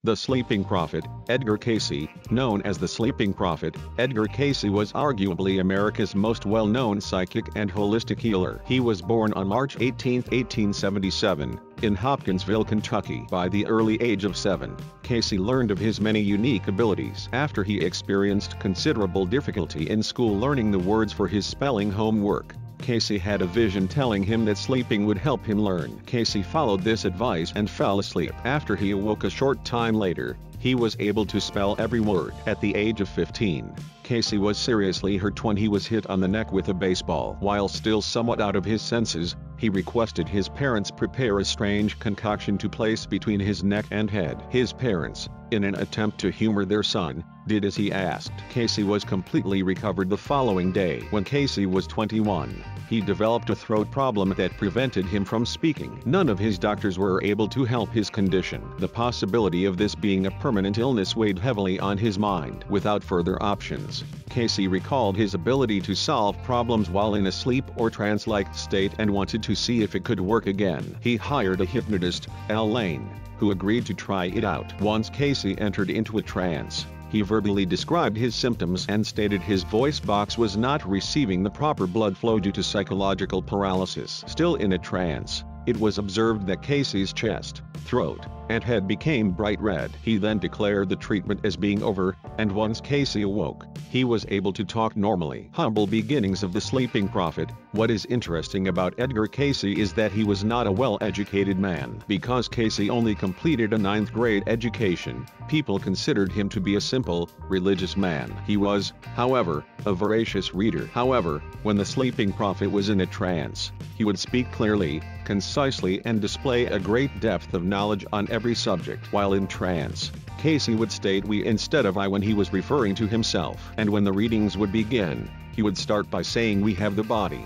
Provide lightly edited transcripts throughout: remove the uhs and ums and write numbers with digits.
The Sleeping Prophet, Edgar Cayce. Known as the Sleeping Prophet, Edgar Cayce was arguably America's most well-known psychic and holistic healer. He was born on March 18, 1877, in Hopkinsville, Kentucky. By the early age of 7, Cayce learned of his many unique abilities. After he experienced considerable difficulty in school learning the words for his spelling homework, Cayce had a vision telling him that sleeping would help him learn. Cayce followed this advice and fell asleep. After he awoke a short time later, he was able to spell every word. At the age of 15, Cayce was seriously hurt when he was hit on the neck with a baseball. While still somewhat out of his senses, he requested his parents prepare a strange concoction to place between his neck and head. His parents, in an attempt to humor their son, did as he asked. Cayce was completely recovered the following day. When Cayce was 21, he developed a throat problem that prevented him from speaking. None of his doctors were able to help his condition. The possibility of this being a permanent illness weighed heavily on his mind. Without further options, Cayce recalled his ability to solve problems while in a sleep or trance-like state and wanted to see if it could work again. He hired a hypnotist, L. Lane, who agreed to try it out. Once Cayce entered into a trance, he verbally described his symptoms and stated his voice box was not receiving the proper blood flow due to psychological paralysis. Still in a trance, it was observed that Cayce's chest, throat, and head became bright red. He then declared the treatment as being over, and once Cayce awoke, he was able to talk normally. Humble beginnings of the Sleeping Prophet. What is interesting about Edgar Cayce is that he was not a well-educated man. Because Cayce only completed a 9th grade education, people considered him to be a simple, religious man. He was, however, a voracious reader. However, when the Sleeping Prophet was in a trance, he would speak clearly, concisely and display a great depth of knowledge on every subject. While in trance, Cayce would state we instead of I when he was referring to himself. And when the readings would begin, he would start by saying we have the body.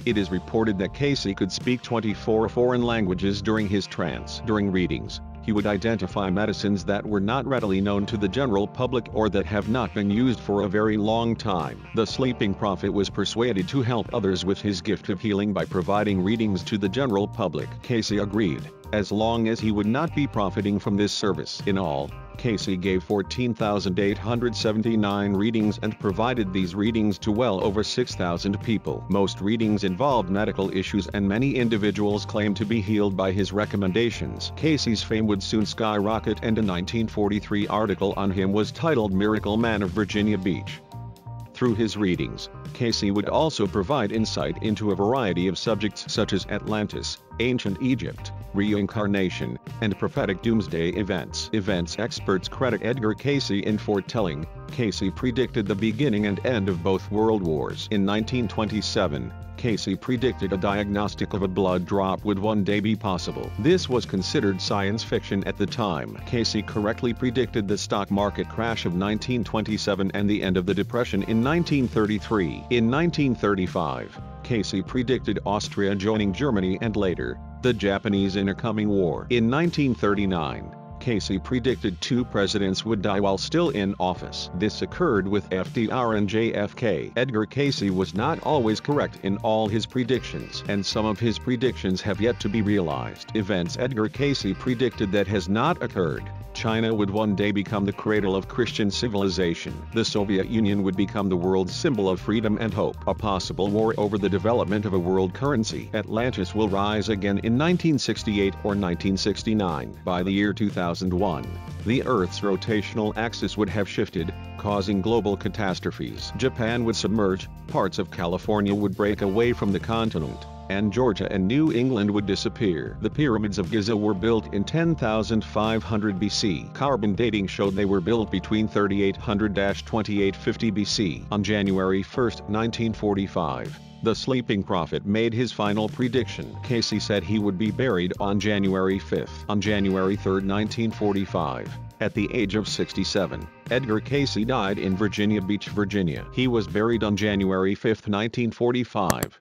It is reported that Cayce could speak 24 foreign languages during his trance. During readings, he would identify medicines that were not readily known to the general public or that have not been used for a very long time. The Sleeping Prophet was persuaded to help others with his gift of healing by providing readings to the general public. Cayce agreed, as long as he would not be profiting from this service. In all, Cayce gave 14,879 readings and provided these readings to well over 6,000 people. Most readings involved medical issues and many individuals claimed to be healed by his recommendations. Cayce's fame would soon skyrocket, and a 1943 article on him was titled Miracle Man of Virginia Beach. Through his readings, Cayce would also provide insight into a variety of subjects such as Atlantis, ancient Egypt, reincarnation, and prophetic doomsday events. Experts credit Edgar Cayce in foretelling. Cayce predicted the beginning and end of both world wars. In 1927, Cayce predicted a diagnostic of a blood drop would one day be possible. This was considered science fiction at the time. Cayce correctly predicted the stock market crash of 1927 and the end of the Depression in 1933. In 1935, Cayce predicted Austria joining Germany and later, the Japanese in a coming war. In 1939, Cayce predicted 2 presidents would die while still in office. This occurred with FDR and JFK. Edgar Cayce was not always correct in all his predictions, and some of his predictions have yet to be realized. Events Edgar Cayce predicted that has not occurred. China would one day become the cradle of Christian civilization. The Soviet Union would become the world's symbol of freedom and hope. A possible war over the development of a world currency. Atlantis will rise again in 1968 or 1969. By the year 2001, the Earth's rotational axis would have shifted, causing global catastrophes. Japan would submerge, parts of California would break away from the continent, and Georgia and New England would disappear. The pyramids of Giza were built in 10,500 BC. Carbon dating showed they were built between 3800–2850 BC. On January 1, 1945, the Sleeping Prophet made his final prediction. Cayce said he would be buried on January 5. On January 3, 1945, at the age of 67, Edgar Cayce died in Virginia Beach, Virginia. He was buried on January 5, 1945.